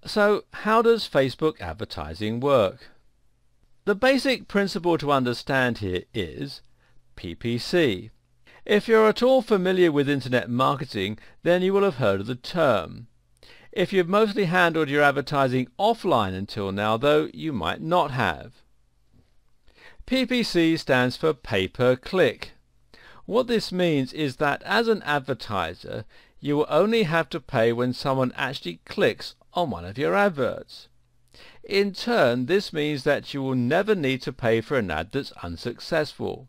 So how does Facebook advertising work? The basic principle to understand here is PPC. If you're at all familiar with internet marketing, then you will have heard of the term. If you've mostly handled your advertising offline until now, though, you might not have. PPC stands for pay-per-click. What this means is that as an advertiser, you will only have to pay when someone actually clicks on one of your adverts. In turn, this means that you will never need to pay for an ad that's unsuccessful.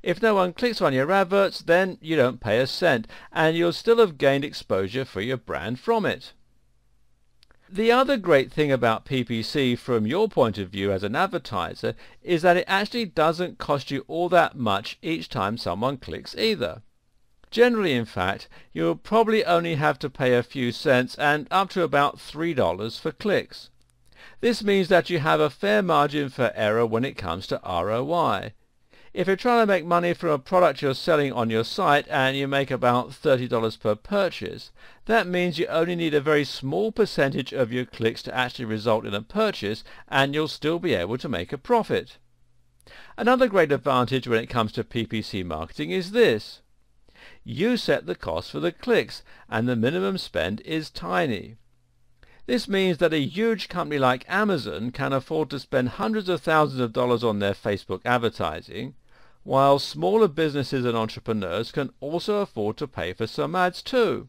If no one clicks on your adverts, then you don't pay a cent, and you'll still have gained exposure for your brand from it. The other great thing about PPC from your point of view as an advertiser is that it actually doesn't cost you all that much each time someone clicks either. Generally, in fact, you'll probably only have to pay a few cents and up to about $3 for clicks. This means that you have a fair margin for error when it comes to ROI. If you're trying to make money from a product you're selling on your site and you make about $30 per purchase, that means you only need a very small percentage of your clicks to actually result in a purchase, and you'll still be able to make a profit. Another great advantage when it comes to PPC marketing is this. You set the cost for the clicks, and the minimum spend is tiny. This means that a huge company like Amazon can afford to spend hundreds of thousands of dollars on their Facebook advertising, while smaller businesses and entrepreneurs can also afford to pay for some ads too.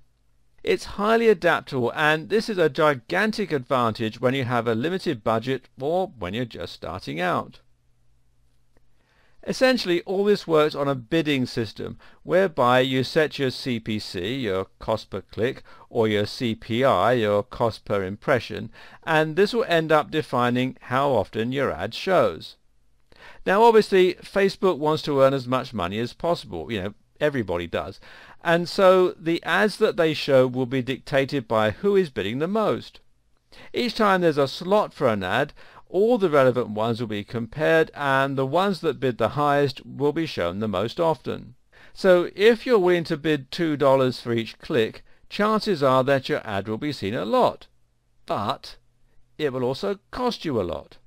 It's highly adaptable, and this is a gigantic advantage when you have a limited budget or when you're just starting out. Essentially, all this works on a bidding system, whereby you set your CPC, your cost per click, or your CPI, your cost per impression, and this will end up defining how often your ad shows. Now obviously, Facebook wants to earn as much money as possible, everybody does, and so the ads that they show will be dictated by who is bidding the most. Each time there's a slot for an ad, all the relevant ones will be compared, and the ones that bid the highest will be shown the most often. So if you're willing to bid $2 for each click, chances are that your ad will be seen a lot. But it will also cost you a lot.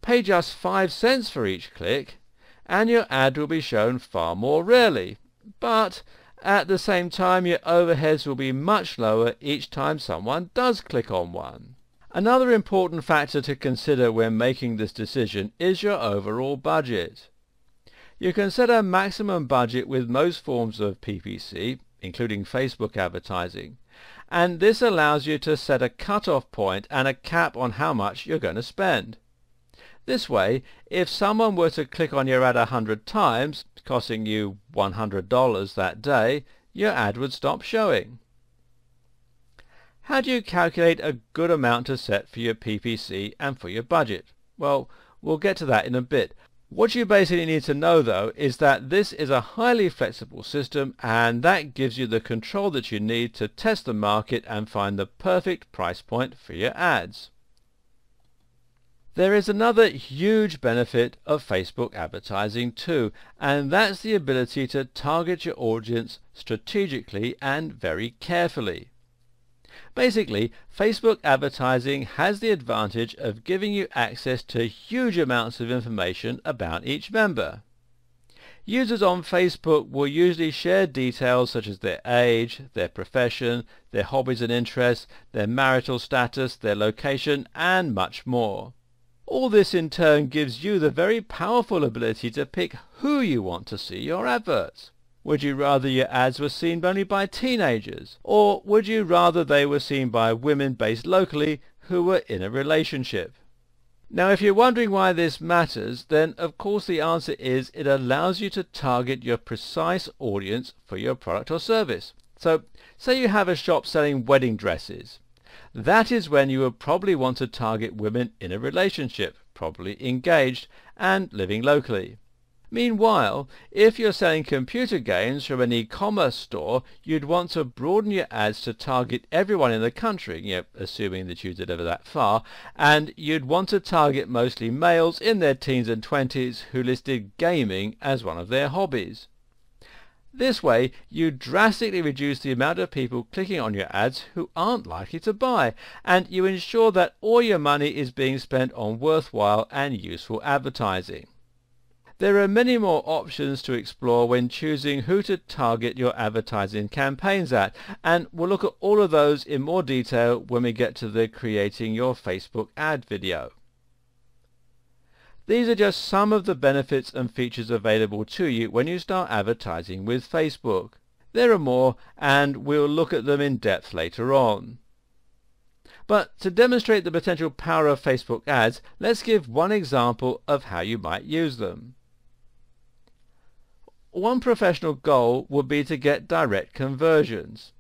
Pay just 5 cents for each click, and your ad will be shown far more rarely. But at the same time, your overheads will be much lower each time someone does click on one. Another important factor to consider when making this decision is your overall budget. You can set a maximum budget with most forms of PPC, including Facebook advertising, and this allows you to set a cut-off point and a cap on how much you're going to spend. This way, if someone were to click on your ad 100 times, costing you $100 that day, your ad would stop showing. How do you calculate a good amount to set for your PPC and for your budget? Well, we'll get to that in a bit. What you basically need to know, though, is that this is a highly flexible system, and that gives you the control that you need to test the market and find the perfect price point for your ads. There is another huge benefit of Facebook advertising too, and that's the ability to target your audience strategically and very carefully. Basically, Facebook advertising has the advantage of giving you access to huge amounts of information about each member. Users on Facebook will usually share details such as their age, their profession, their hobbies and interests, their marital status, their location, and much more. All this in turn gives you the very powerful ability to pick who you want to see your adverts. Would you rather your ads were seen only by teenagers? Or would you rather they were seen by women based locally who were in a relationship? Now, if you're wondering why this matters, then of course the answer is it allows you to target your precise audience for your product or service. So, say you have a shop selling wedding dresses. That is when you would probably want to target women in a relationship, probably engaged, and living locally. Meanwhile, if you're selling computer games from an e-commerce store, you'd want to broaden your ads to target everyone in the country, assuming that you deliver that far, and you'd want to target mostly males in their teens and 20s who listed gaming as one of their hobbies. This way, you drastically reduce the amount of people clicking on your ads who aren't likely to buy, and you ensure that all your money is being spent on worthwhile and useful advertising. There are many more options to explore when choosing who to target your advertising campaigns at, and we'll look at all of those in more detail when we get to the Creating Your Facebook Ad video. These are just some of the benefits and features available to you when you start advertising with Facebook. There are more, and we'll look at them in depth later on. But to demonstrate the potential power of Facebook ads, let's give one example of how you might use them. One professional goal would be to get direct conversions.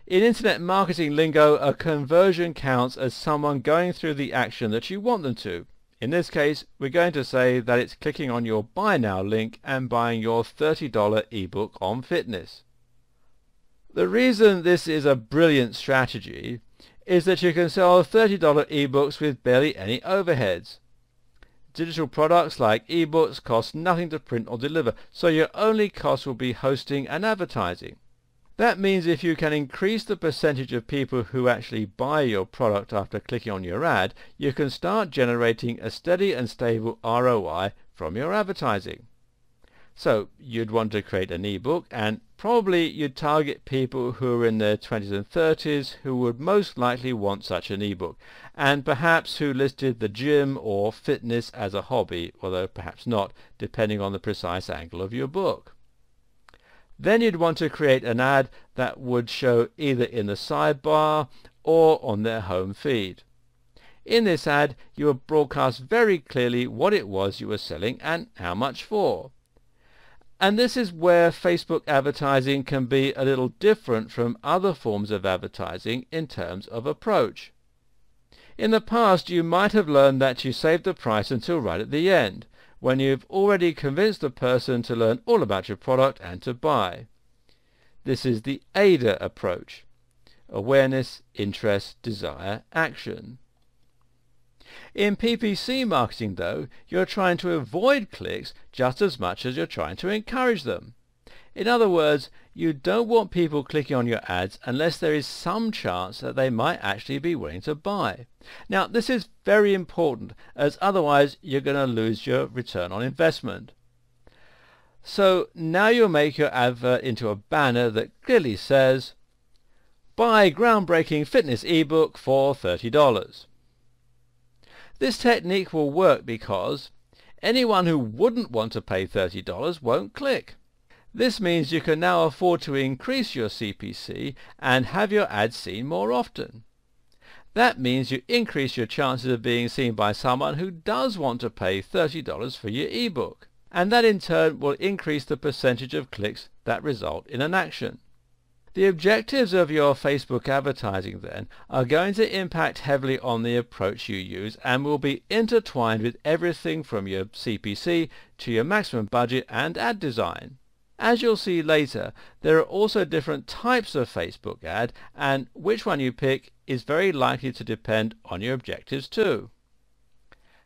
In internet marketing lingo, a conversion counts as someone going through the action that you want them to. In this case, we're going to say that it's clicking on your Buy Now link and buying your $30 ebook on fitness. The reason this is a brilliant strategy is that you can sell $30 ebooks with barely any overheads. Digital products like ebooks cost nothing to print or deliver, so your only cost will be hosting and advertising. That means if you can increase the percentage of people who actually buy your product after clicking on your ad, you can start generating a steady and stable ROI from your advertising. So you'd want to create an ebook, and probably you'd target people who are in their 20s and 30s who would most likely want such an ebook, and perhaps who listed the gym or fitness as a hobby, although perhaps not, depending on the precise angle of your book. Then you'd want to create an ad that would show either in the sidebar or on their home feed. In this ad, you would broadcast very clearly what it was you were selling and how much for. And this is where Facebook advertising can be a little different from other forms of advertising in terms of approach. In the past, you might have learned that you save the price until right at the end, when you've already convinced the person to learn all about your product and to buy. This is the AIDA approach: awareness, interest, desire, action. In PPC marketing, though, you're trying to avoid clicks just as much as you're trying to encourage them. In other words, you don't want people clicking on your ads unless there is some chance that they might actually be willing to buy. Now, this is very important, as otherwise you're going to lose your return on investment. So now you'll make your advert into a banner that clearly says, "Buy groundbreaking fitness ebook for $30. This technique will work because anyone who wouldn't want to pay $30 won't click. This means you can now afford to increase your CPC and have your ads seen more often. That means you increase your chances of being seen by someone who does want to pay $30 for your ebook, and that in turn will increase the percentage of clicks that result in an action. The objectives of your Facebook advertising then are going to impact heavily on the approach you use and will be intertwined with everything from your CPC to your maximum budget and ad design. As you'll see later, there are also different types of Facebook ad, and which one you pick is very likely to depend on your objectives too.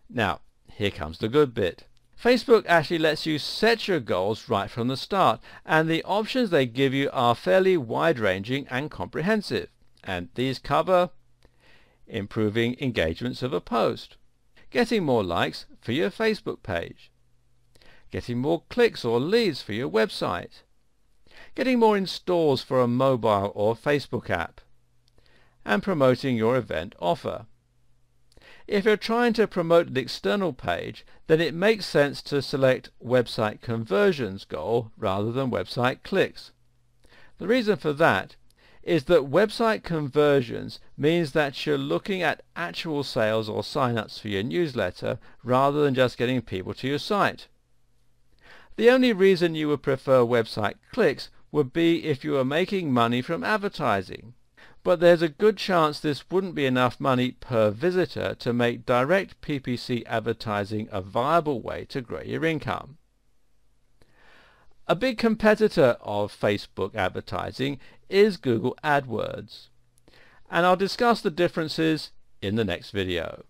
Now, here comes the good bit. Facebook actually lets you set your goals right from the start, and the options they give you are fairly wide-ranging and comprehensive, and these cover improving engagements of a post, getting more likes for your Facebook page, getting more clicks or leads for your website, getting more installs for a mobile or Facebook app, and promoting your event offer. If you're trying to promote an external page, then it makes sense to select website conversions goal rather than website clicks. The reason for that is that website conversions means that you're looking at actual sales or sign-ups for your newsletter rather than just getting people to your site. The only reason you would prefer website clicks would be if you were making money from advertising, but there's a good chance this wouldn't be enough money per visitor to make direct PPC advertising a viable way to grow your income. A big competitor of Facebook advertising is Google AdWords, and I'll discuss the differences in the next video.